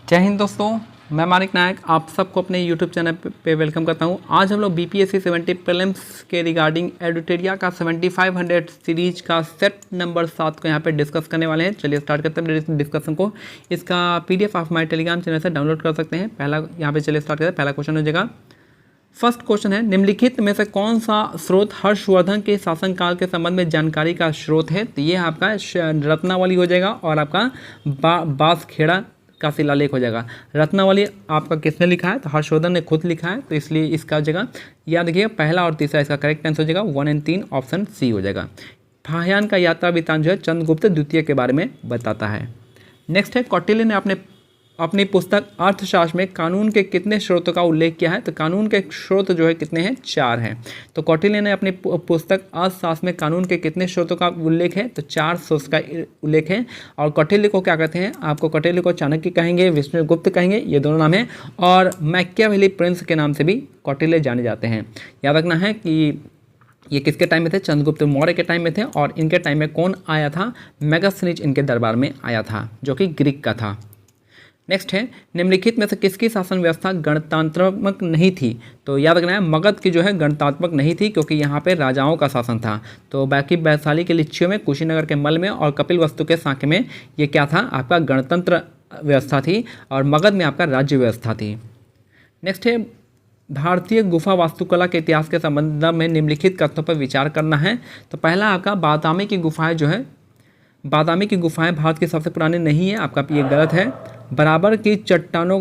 जय हिंद दोस्तों, मैं मानिक नायक आप सबको अपने YouTube चैनल पे वेलकम करता हूं। आज हम लोग BPSC 70 प्रीलिम्स के रिगार्डिंग एडिटोरिया का 7500 सीरीज का सेट नंबर 7 को यहां पे डिस्कस करने वाले हैं। चलिए स्टार्ट करते हैं डिस्कस्शन को। इसका PDF आप हमारे टेलीग्राम चैनल से डाउनलोड कर सकते हैं। पहला यहाँ पे चलिए स्टार्ट करते हैं। पहला क्वेश्चन हो जाएगा, फर्स्ट क्वेश्चन है, निम्नलिखित में से कौन सा स्रोत हर्षवर्धन के शासनकाल के संबंध में जानकारी का स्रोत है? तो ये आपका रत्नावली हो जाएगा और आपका बांसखेड़ा का शिलालेख हो जाएगा। रत्नावली आपका किसने लिखा है? तो हर्षवर्धन ने खुद लिखा है, तो इसलिए इसका जगह याद रखिएगा पहला और तीसरा इसका करेक्ट आंसर हो जाएगा। 1 और 3 ऑप्शन सी हो जाएगा। फाहियान का यात्रा वृत्तांत जो है चंद्रगुप्त द्वितीय के बारे में बताता है। नेक्स्ट है, कौटिल्य ने अपनी पुस्तक अर्थशास्त्र में कानून के कितने स्रोतों का उल्लेख किया है? तो कानून के स्रोत जो है कितने हैं? 4 हैं। तो कौटिल्य ने अपनी पुस्तक अर्थशास्त्र में कानून के कितने स्रोतों का उल्लेख है? तो 4 स्रोत का उल्लेख है। और कौटिल्य को क्या कहते हैं? आपको कौटिल्य को चाणक्य कहेंगे, विष्णुगुप्त कहेंगे, ये दोनों नाम हैं। और मैकियावेली प्रिंस के नाम से भी कौटिल्य जाने जाते हैं। याद रखना है कि ये किसके टाइम में थे? चंद्रगुप्त मौर्य के टाइम में थे। और इनके टाइम में कौन आया था? मेगास्थनीज इनके दरबार में आया था, जो कि ग्रीक का था। नेक्स्ट है, निम्नलिखित में से किसकी शासन व्यवस्था गणतंत्रात्मक नहीं थी? तो याद रखना है मगध की जो है गणतंत्रात्मक नहीं थी, क्योंकि यहाँ पे राजाओं का शासन था। तो बाकी वैशाली के लिच्छियों में, कुशीनगर के मल में और कपिलवस्तु के साक्य में ये क्या था? आपका गणतंत्र व्यवस्था थी। और मगध में आपका राज्य व्यवस्था थी। नेक्स्ट है, भारतीय गुफा वास्तुकला के इतिहास के संबंध में निम्नलिखित कथनों पर विचार करना है। तो पहला आपका बादामी की गुफाएं जो है, बादामी की गुफाएं भारत की सबसे पुरानी नहीं है, आपका ये गलत है। बराबर चट्टानों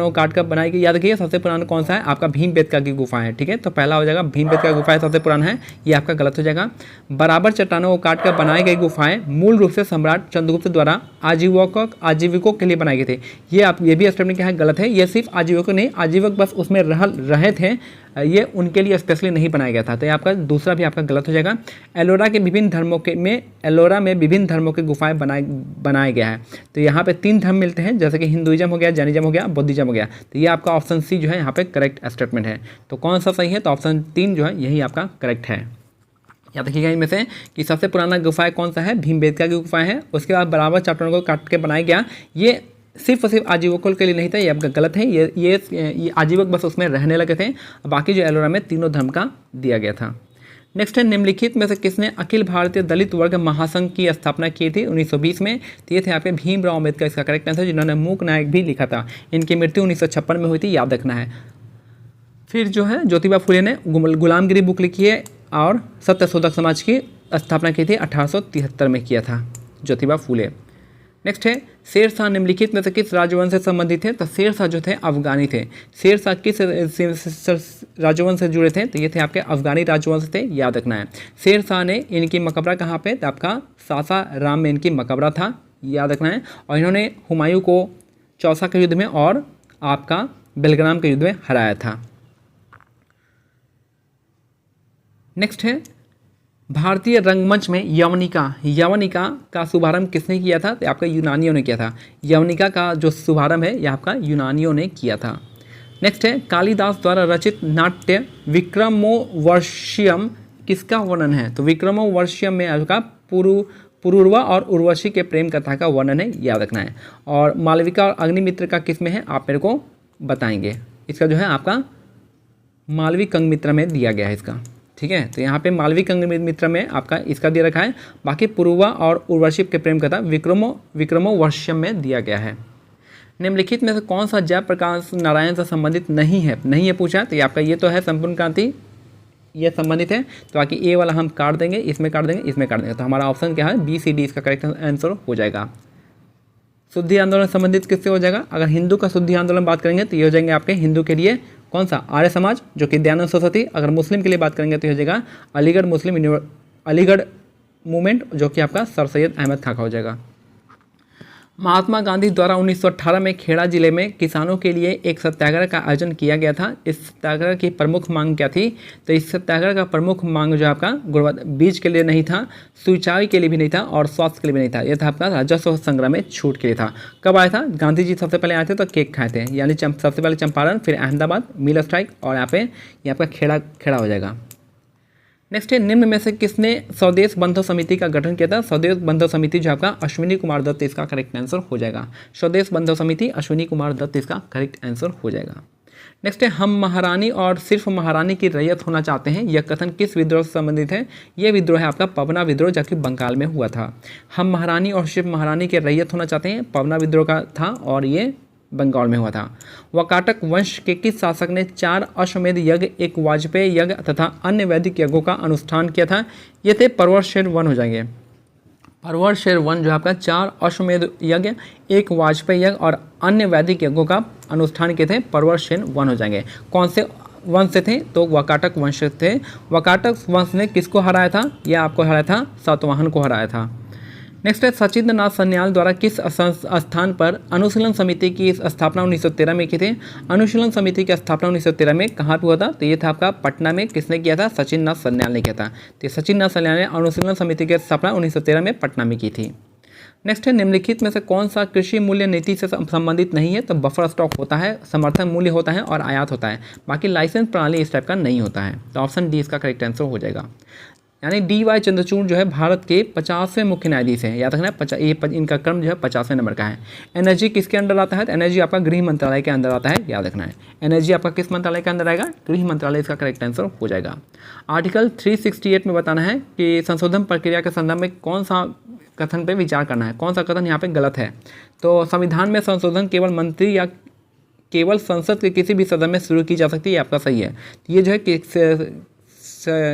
को काट कर बनाई गई, याद रखिए सबसे पुराना कौन सा है? आपका भीमबेटका की गुफा है। ठीक है, तो पहला हो जाएगा भीमबेटका गुफा सबसे पुराना है, ये आपका गलत हो जाएगा। बराबर चट्टानों को काट कर बनाई गई गुफाएं मूल रूप से सम्राट चंद्रगुप्त द्वारा आजीविकों के लिए बनाए गए थे। ये भी स्टेटमेंट क्या है? गलत है। ये सिर्फ आजीविकों नहीं, आजीवक बस उसमें रहे थे, ये उनके लिए स्पेशली नहीं बनाया गया था। तो ये आपका दूसरा भी आपका गलत हो जाएगा। एलोरा में विभिन्न धर्मों के गुफाएं बनाया गया है। तो यहाँ पे 3 धर्म मिलते हैं, जैसे कि हिंदुइज्म हो गया, जैनिज्म हो गया, बौद्धिज्म हो गया। तो ये आपका ऑप्शन सी जो है यहाँ पे करेक्ट स्टेटमेंट है। तो कौन सा सही है? तो ऑप्शन 3 जो है यही आपका करेक्ट है। याद रखिएगा इनमें से कि सबसे पुराना गुफा कौन सा है? भीमबेटका की गुफा है। उसके बाद बराबर चट्टानों को काट के बनाया गया, ये सिर्फ और सिर्फ आजीवकों के लिए नहीं था, ये आपका गलत है। ये आजीवक बस उसमें रहने लगे थे। बाकी जो एलोरा में तीनों धर्म का दिया गया था। नेक्स्ट है, निम्नलिखित में से किसने अखिल भारतीय दलित वर्ग महासंघ की स्थापना की थी 1920 में? तो ये थे आपके भीमराव अम्बेडकर इसका करेक्ट आंसर, जिन्होंने मूक नायक भी लिखा था। इनकी मृत्यु 1956 में हुई थी, याद रखना है। फिर जो है ज्योतिबा फुले ने गुलामगिरी बुक लिखी है और सत्यशोधक समाज की स्थापना की थी 1873 में किया था ज्योतिबा फुले। नेक्स्ट है, शेरशाह निम्नलिखित में से किस राजवंश से संबंधित है? तो शेरशाह जो थे अफगानी थे। शेरशाह किस राजवंश से जुड़े थे? तो ये थे आपके अफगानी राजवंश थे, याद रखना है। शेरशाह ने इनकी मकबरा कहाँ पे? तो आपका सासाराम में इनकी मकबरा था, याद रखना है। और इन्होंने हुमायूं को चौसा के युद्ध में और आपका बेलग्राम के युद्ध में हराया था। नेक्स्ट है, भारतीय रंगमंच में यवनिका का शुभारंभ किसने किया था? तो आपका यूनानियों ने किया था। यवनिका का जो शुभारंभ है यह आपका यूनानियों ने किया था। नेक्स्ट है, कालिदास द्वारा रचित नाट्य विक्रमोर्वशीयम किसका वर्णन है? तो विक्रमोर्वशीयम में आपका पुरूरवा और उर्वशी के प्रेम कथा का वर्णन है, याद रखना है। और मालविका और अग्निमित्र का किस में है? आप मेरे को बताएंगे। इसका जो है आपका मालवी कंगमित्र में दिया गया है इसका। ठीक है, तो यहाँ पे मालवी कंगमित्र में आपका इसका दिया रखा है। बाकी पुरुवा और उर्वशी के प्रेम कथा विक्रमोर्वशीयम में दिया गया है। निम्नलिखित में से कौन सा जयप्रकाश नारायण से संबंधित नहीं है पूछा? तो ये आपका ये तो है संपूर्ण क्रांति, ये संबंधित है। तो बाकी ए वाला हम काट देंगे, इसमें काट देंगे, इसमें काट देंगे। तो हमारा ऑप्शन क्या है? BCD इसका करेक्ट आंसर हो जाएगा। शुद्धि आंदोलन संबंधित किससे हो जाएगा? अगर हिंदू का शुद्धि आंदोलन बात करेंगे तो ये हो जाएंगे आपके हिंदू के लिए कौन सा? आर्य समाज, जो कि दयानंद सरस्वती। अगर मुस्लिम के लिए बात करेंगे तो हो जाएगा अलीगढ़ मूवमेंट, जो कि आपका सर सैयद अहमद खां का हो जाएगा। महात्मा गांधी द्वारा 1918 में खेड़ा जिले में किसानों के लिए एक सत्याग्रह का आयोजन किया गया था। इस सत्याग्रह की प्रमुख मांग क्या थी? तो इस सत्याग्रह का प्रमुख मांग जो आपका बीज के लिए नहीं था, सिंचाई के लिए भी नहीं था और स्वास्थ्य के लिए भी नहीं था। यह था आपका राजस्व संग्रह में छूट के लिए था। कब आया था? गांधी जी सबसे पहले आए थे तो केक खाए थे, यानी सबसे पहले चंपारण, फिर अहमदाबाद मिल स्ट्राइक और यहाँ पे आपका खेड़ा हो जाएगा। नेक्स्ट है, निम्न में से किसने स्वदेश बंधु समिति का गठन किया था? स्वदेश बंधु समिति जो आपका अश्विनी कुमार दत्त इसका करेक्ट आंसर हो जाएगा। स्वदेश बंधु समिति अश्विनी कुमार दत्त इसका करेक्ट आंसर हो जाएगा। नेक्स्ट है, हम महारानी और सिर्फ महारानी की रैयत होना चाहते हैं, यह कथन किस विद्रोह से संबंधित है? यह विद्रोह है आपका पवना विद्रोह, जो कि बंगाल में हुआ था। हम महारानी और सिर्फ महारानी की रैयत होना चाहते हैं, पवना विद्रोह का था और ये बंगाल में हुआ था। वाकाटक वंश के किस शासक ने 4 अश्वमेध यज्ञ, एक वाजपेयी यज्ञ तथा अन्य वैदिक यज्ञों का अनुष्ठान किया था? ये थे परवरशेर वन हो जाएंगे। परवरशेर वन जो आपका 4 अश्वमेध यज्ञ, एक वाजपेयी यज्ञ और अन्य वैदिक यज्ञों का अनुष्ठान किए थे, परवरशेर वन हो जाएंगे। कौन से वंश से थे? तो वाकाटक वंश से थे। वाकाटक वंश ने किसको हराया था? यह आपको हराया था, सातवाहन को हराया था। नेक्स्ट है, सचिंद्र नाथ सन्याल द्वारा किस स्थान पर अनुशीलन समिति की स्थापना 1913 में की थी? अनुशीलन समिति की स्थापना 1913 में कहाँ पे हुआ था? तो ये था आपका पटना में। किसने किया था? सचिंद्र नाथ सन्याल ने किया था। तो सचिंद्र नाथ सन्याल ने अनुशीलन समिति की स्थापना 1913 में पटना में की थी। नेक्स्ट है, निम्नलिखित में से कौन सा कृषि मूल्य नीति से संबंधित नहीं है? तो बफर स्टॉक होता है, समर्थन मूल्य होता है और आयात होता है। बाकी लाइसेंस प्रणाली इस टाइप का नहीं होता है। तो ऑप्शन डी इसका करेक्ट आंसर हो जाएगा। यानी डी.वाई. चंद्रचूड़ जो है भारत के 50वें मुख्य न्यायाधीश हैं। याद रखना इनका क्रम जो है 50वें नंबर का है। एनर्जी किसके अंदर आता है? तो एनर्जी आपका गृह मंत्रालय के अंदर आता है, याद रखना है। एनर्जी आपका किस मंत्रालय के अंदर आएगा? गृह मंत्रालय इसका करेक्ट आंसर हो जाएगा। आर्टिकल 368 में बताना है कि संशोधन प्रक्रिया के संदर्भ में कौन सा कथन पे विचार करना है, कौन सा कथन यहाँ पे गलत है। तो संविधान में संशोधन केवल मंत्री या केवल संसद के किसी भी सदन में शुरू की जा सकती है, आपका सही है। ये जो है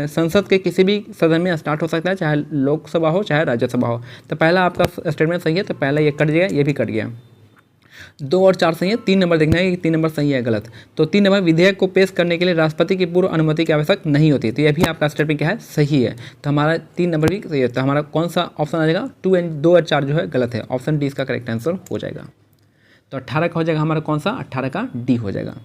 संसद के किसी भी सदन में स्टार्ट हो सकता है, चाहे लोकसभा हो चाहे राज्यसभा हो। तो पहला आपका स्टेटमेंट सही है, तो पहला ये कट गया, ये भी कट गया। 2 और 4 सही है। 3 नंबर देखना है कि 3 नंबर सही है गलत। तो 3 नंबर, विधेयक को पेश करने के लिए राष्ट्रपति की पूर्व अनुमति की आवश्यकता नहीं होती। तो यह भी आपका स्टेटमेंट क्या है? सही है। तो हमारा 3 नंबर भी सही है। तो हमारा कौन सा ऑप्शन आ जाएगा? 2 और 4 जो है गलत है। ऑप्शन डी इसका करेक्ट आंसर हो जाएगा। तो 18 का हो जाएगा हमारा कौन सा? 18 का डी हो जाएगा।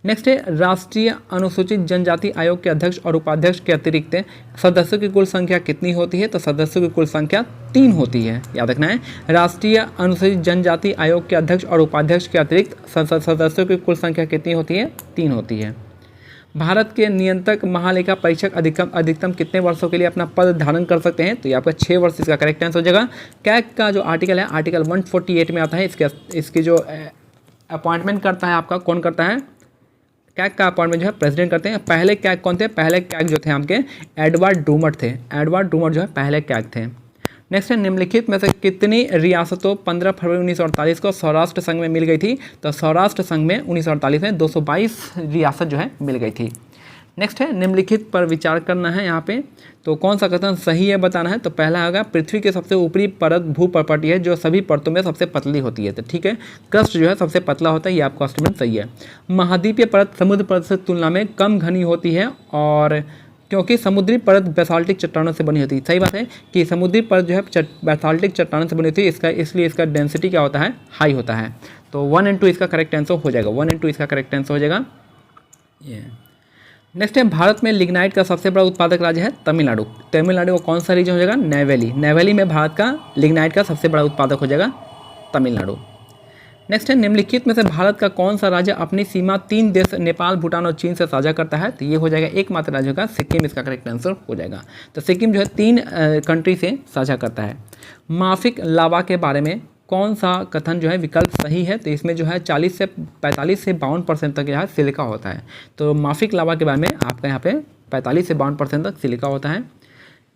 नेक्स्ट है, राष्ट्रीय अनुसूचित जनजाति आयोग के अध्यक्ष और उपाध्यक्ष के अतिरिक्त सदस्यों की कुल संख्या कितनी होती है? तो सदस्यों की कुल संख्या 3 होती है, याद रखना है। राष्ट्रीय अनुसूचित जनजाति आयोग के अध्यक्ष और उपाध्यक्ष के अतिरिक्त सदस्यों की कुल संख्या कितनी होती है? 3 होती है। भारत के नियंत्रक महालेखा परीक्षक अधिकतम कितने वर्षों के लिए अपना पद धारण कर सकते हैं? तो ये आपका 6 वर्ष इसका करेक्ट आंसर हो जाएगा। कैग का जो आर्टिकल है, आर्टिकल 148 में आता है। इसकी जो अपॉइंटमेंट करता है आपका, कौन करता है? कैग का अपॉइंटमेंट जो है प्रेसिडेंट करते हैं। पहले कैग कौन थे? पहले कैग जो थे आपके एडवर्ड डूमर थे। एडवर्ड डूमर जो है पहले कैग थे। नेक्स्ट है, निम्नलिखित में से कितनी रियासतों 15 फरवरी 1948 को सौराष्ट्र संघ में मिल गई थी? तो सौराष्ट्र संघ में 1948 में 222 रियासत जो है मिल गई थी। नेक्स्ट है, निम्नलिखित पर विचार करना है यहाँ पे। तो कौन सा कथन सही है बताना है। तो पहला होगा, पृथ्वी की सबसे ऊपरी परत भूपर्पटी है जो सभी परतों में सबसे पतली होती है। तो ठीक है, क्रस्ट जो है सबसे पतला होता है, ये आपका स्टेटमेंट सही है। महाद्वीपीय परत समुद्र परत से तुलना में कम घनी होती है और क्योंकि समुद्री परत बेसाल्टिक चट्टानों से बनी होती है। सही बात है कि समुद्री परत जो है बेसाल्टिक चट्टानों से बनी होती है, इसलिए इसका डेंसिटी क्या होता है? हाई होता है। तो 1 और 2 इसका करेक्ट आंसर हो जाएगा। 1 और 2 इसका करेक्ट आंसर हो जाएगा। ये नेक्स्ट है, भारत में लिग्नाइट का सबसे बड़ा उत्पादक राज्य है तमिलनाडु। तमिलनाडु का कौन सा रीजन हो जाएगा? नेवेली। नेवेली में भारत का लिग्नाइट का सबसे बड़ा उत्पादक हो जाएगा तमिलनाडु। नेक्स्ट है, निम्नलिखित में से भारत का कौन सा राज्य अपनी सीमा 3 देश नेपाल, भूटान और चीन से साझा करता है? तो ये हो जाएगा एकमात्र राज्य का सिक्किम, इसका करेक्ट आंसर हो जाएगा। तो सिक्किम जो है 3 कंट्री से साझा करता है। माफिक लावा के बारे में कौन सा कथन जो है विकल्प सही है? तो इसमें जो है 40 से 45 से 52% तक यहाँ सिलिका होता है। तो माफिक लावा के बारे में आपका यहाँ पे 45 से 52% तक सिलिका होता है।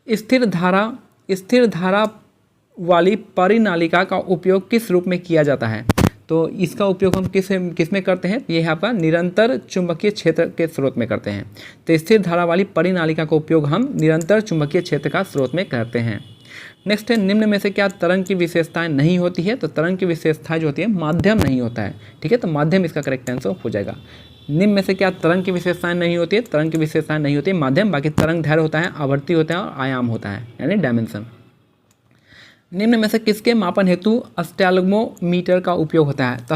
स्थिर धारा वाली परिनालिका का उपयोग किस रूप में किया जाता है? तो इसका उपयोग हम किस में करते हैं? ये है आपका निरंतर चुंबकीय क्षेत्र के स्रोत में करते हैं। तो स्थिर धारा वाली परिनालिका का उपयोग हम निरंतर चुंबकीय क्षेत्र का स्रोत में करते हैं। नेक्स्ट है, निम्न में से क्या तरंग की विशेषताएं नहीं होती है? तो तरंग की विशेषताएं जो होती है माध्यम नहीं होता है। ठीक है, तो माध्यम इसका करेक्ट आंसर हो जाएगा। निम्न में से क्या तरंग की विशेषताएं नहीं होती है? तरंग की विशेषताएं नहीं होती है माध्यम। बाकी तरंग दैर्घ्य होता है, आवर्ती होता है और आयाम होता है, यानी डायमेंशन। निम्न में से किसके मापन हेतु अस्टैल्गोमीटर का उपयोग होता है? तो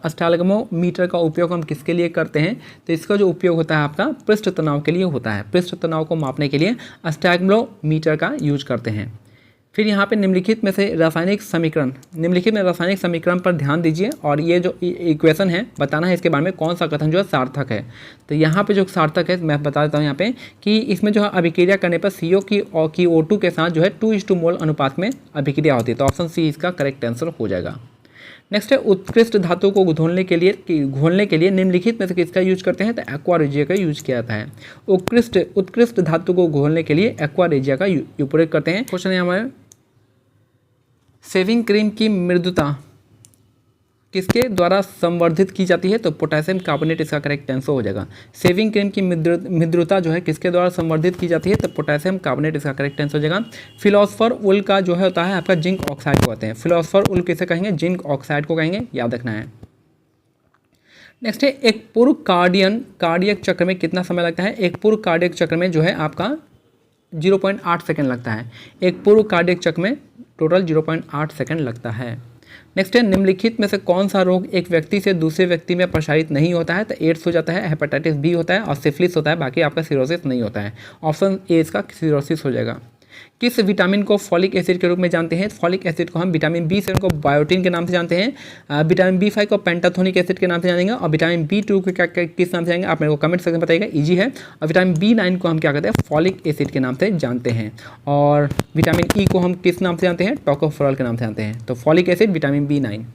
अस्टैल्गोमीटर का उपयोग हम किसके लिए करते हैं? तो इसका जो उपयोग होता है आपका पृष्ठ तनाव के लिए होता है। पृष्ठ तनाव को मापने के लिए अस्टैल्गोमीटर का यूज करते हैं। फिर यहाँ पे निम्नलिखित में रासायनिक समीकरण पर ध्यान दीजिए और ये जो इक्वेशन है बताना है इसके बारे में कौन सा कथन जो है सार्थक है। तो यहाँ पे जो सार्थक है मैं बता देता हूँ यहाँ पे कि इसमें जो है अभिक्रिया करने पर CO की O2 के साथ जो है 2:1 मोल अनुपात में अभिक्रिया होती है। तो ऑप्शन सी इसका करेक्ट आंसर हो जाएगा। नेक्स्ट है उत्कृष्ट धातु को घोलने के लिए निम्नलिखित में से किसका यूज करते हैं? तो एक्वा रेजिया का यूज किया जाता है। उत्कृष्ट धातु को घोलने के लिए एक्वा रेजिया का उपयोग करते हैं। क्वेश्चन है हमारे, शेविंग क्रीम की मृदुता किसके द्वारा संवर्धित की जाती है? तो पोटेशियम कार्बोनेट इसका करेक्ट आंसर हो जाएगा। शेविंग क्रीम की मृदुता जो है किसके द्वारा संवर्धित की जाती है? तो पोटेशियम कार्बोनेट इसका करेक्ट आंसर हो जाएगा। फिलोसफर उल का जो है होता है आपका जिंक ऑक्साइड को कहते हैं। फिलोसफर उल किसे कहेंगे? जिंक ऑक्साइड को कहेंगे, याद रखना है। नेक्स्ट है एक पूर्व कार्डियक चक्र में कितना समय लगता है? एक पूर्व कार्डियक चक्र में जो है आपका 0.8 सेकेंड लगता है। एक पूर्व कार्डियक चक्र में टोटल 0.8 सेकेंड लगता है। नेक्स्ट है निम्नलिखित में से कौन सा रोग एक व्यक्ति से दूसरे व्यक्ति में प्रसारित नहीं होता है? तो एड्स हो जाता है, हेपेटाइटिस बी होता है और सिफिलिस होता है, बाकी आपका सिरोसिस नहीं होता है। ऑप्शन ए इसका सिरोसिस हो जाएगा। किस विटामिन को फॉलिक एसिड के रूप में जानते हैं? फॉलिक एसिड को हम विटामिन B7 को बायोटिन के नाम से जानते हैं, विटामिन B5 को पेंटाथोनिक एसिड के नाम से जानेंगे और विटामिन B2 को किस नाम से जानेंगे आप मेरे को कमेंट सेक्शन में बताइएगा, इजी है। और विटामिन B9 को हम क्या कहते हैं? फॉलिक एसिड के नाम से जानते हैं। और विटामिन E को हम किस नाम से जानते हैं? टोकोफेरॉल के नाम से जानते हैं। तो फॉलिक एसिड, विटामिन B9।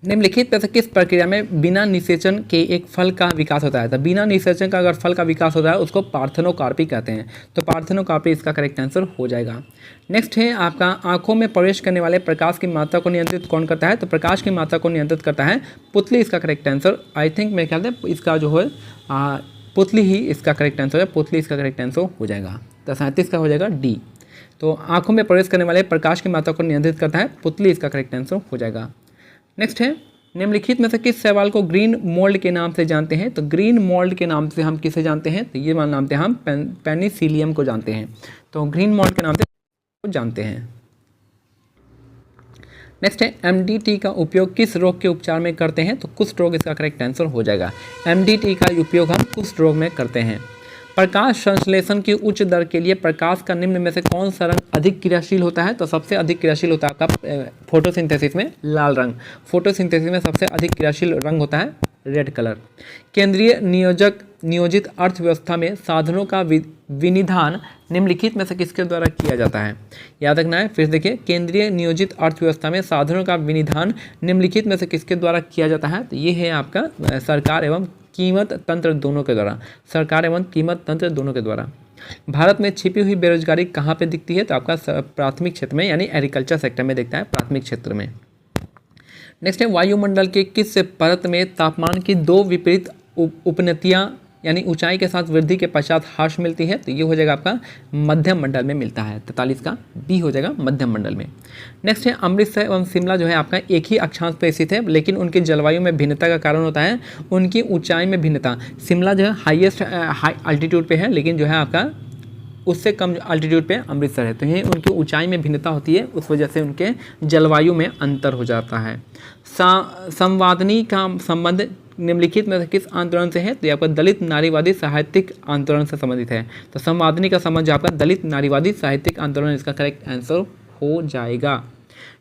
निम्नलिखित में से किस प्रक्रिया में बिना निषेचन के एक फल का विकास होता है? तो बिना निषेचन का अगर फल का विकास होता है उसको पार्थेनोकार्पी कहते हैं। तो पार्थेनोकार्पी इसका करेक्ट आंसर हो जाएगा। नेक्स्ट है आपका आंखों में प्रवेश करने वाले प्रकाश की मात्रा को नियंत्रित कौन करता है? तो प्रकाश की मात्रा को नियंत्रित करता है पुतली, इसका करेक्ट आंसर। आई थिंक मेरे ख्याल से इसका जो है पुतली ही इसका करेक्ट आंसर है। पुतली इसका करेक्ट आंसर हो जाएगा। तो 37 का हो जाएगा डी। तो आंखों में प्रवेश करने वाले प्रकाश की मात्रा को नियंत्रित करता है पुतली, इसका करेक्ट आंसर हो जाएगा। नेक्स्ट है निम्नलिखित में से किस शैवाल को ग्रीन मोल्ड के नाम से जानते हैं? तो ग्रीन मोल्ड के नाम से हम किसे जानते हैं? तो ये नाम से हम पेनिसिलियम को जानते हैं। तो ग्रीन मोल्ड के नाम से जानते हैं। नेक्स्ट है MDT का उपयोग किस रोग के उपचार में करते हैं? तो कुष्ठ रोग इसका करेक्ट आंसर हो जाएगा। MDT का उपयोग हम कुष्ठ रोग में करते हैं। प्रकाश संश्लेषण की उच्च दर के लिए प्रकाश का निम्न में से कौन सा रंग अधिक क्रियाशील होता है? तो सबसे अधिक क्रियाशील होता है आपका फोटोसिंथेसिस में लाल रंग। फोटोसिंथेसिस में सबसे अधिक क्रियाशील रंग होता है रेड कलर। केंद्रीय नियोजित अर्थव्यवस्था में साधनों का विनिधान निम्नलिखित में से किसके द्वारा किया जाता है? याद रखना है। फिर देखिए, केंद्रीय नियोजित अर्थव्यवस्था में साधनों का विनिधान निम्नलिखित में से किसके द्वारा किया जाता है? तो ये है आपका सरकार एवं कीमत तंत्र दोनों के द्वारा। सरकार एवं कीमत तंत्र दोनों के द्वारा। भारत में छिपी हुई बेरोजगारी कहाँ पे दिखती है? तो आपका प्राथमिक क्षेत्र में यानी एग्रीकल्चर सेक्टर में दिखता है, प्राथमिक क्षेत्र में। नेक्स्ट है वायुमंडल के किस परत में तापमान की दो विपरीत उपनतियाँ यानी ऊंचाई के साथ वृद्धि के पश्चात ह्रास मिलती है? तो ये हो जाएगा आपका मध्यम मंडल में मिलता है। 43 का बी हो जाएगा मध्यम मंडल में। नेक्स्ट है अमृतसर एवं शिमला जो है आपका एक ही अक्षांश पर स्थित है, लेकिन उनकी जलवायु में भिन्नता का कारण होता है उनकी ऊंचाई में भिन्नता। शिमला जो है हाईएस्ट हाई अल्टीट्यूड पे है, लेकिन जो है आपका उससे कम अल्टीट्यूड पे अमृतसर है। तो ये उनकी ऊंचाई में भिन्नता होती है, उस वजह से उनके जलवायु में अंतर हो जाता है। संवादनी का संबंध निम्नलिखित में किस आंदोलन से है? तो ये आपका दलित नारीवादी साहित्यिक आंदोलन से संबंधित है। तो संवादनी का संबंध आपका दलित नारीवादी साहित्यिक आंदोलन, इसका करेक्ट आंसर हो जाएगा।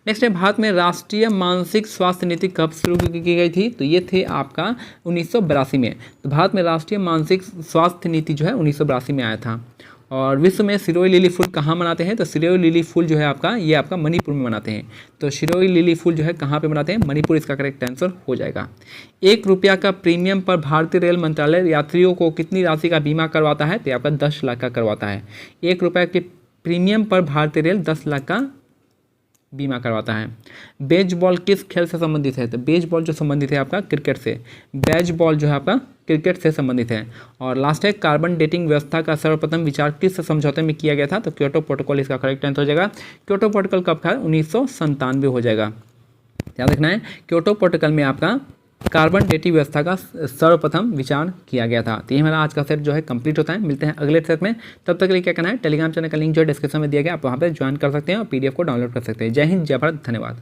नेक्स्ट है भारत में राष्ट्रीय मानसिक स्वास्थ्य नीति कब शुरू की गई थी? तो ये थे आपका 1982 में। तो भारत में राष्ट्रीय मानसिक स्वास्थ्य नीति जो है 1982 में आया था। और विश्व में सिरोही लिली फूल कहाँ मनाते हैं? तो सिरोही लिली फूल जो है आपका ये आपका मणिपुर में मनाते हैं। तो सिरोही लिली फूल जो है कहाँ पे मनाते हैं? मणिपुर, इसका करेक्ट आंसर हो जाएगा। 1 रुपया का प्रीमियम पर भारतीय रेल मंत्रालय यात्रियों को कितनी राशि का बीमा करवाता है? तो आपका 10 लाख का करवाता है। 1 रुपये के प्रीमियम पर भारतीय रेल 10 लाख का बीमा करवाता है। बेसबॉल किस खेल से संबंधित है? तो बेसबॉल जो संबंधित है आपका क्रिकेट से। बेसबॉल जो है आपका क्रिकेट से संबंधित है। और लास्ट है कार्बन डेटिंग व्यवस्था का सर्वप्रथम विचार किस समझौते में किया गया था? तो क्योटो प्रोटोकॉल, इसका करेक्ट आंसर हो जाएगा। क्योटो प्रोटोकॉल कब था? 1997 हो जाएगा। याद रखना है, क्योटो प्रोटोकॉल में आपका कार्बन डेटिंग व्यवस्था का सर्वप्रथम विचार किया गया था। तो ये हमारा आज का सेट जो है कंप्लीट होता है। मिलते हैं अगले सेट में, तब तक के लिए क्या करना है, टेलीग्राम चैनल का लिंक जो है डिस्क्रिप्शन में दिया गया, आप वहाँ पर ज्वाइन कर सकते हैं और PDF को डाउनलोड कर सकते हैं। जय हिंद, जय भारत, धन्यवाद।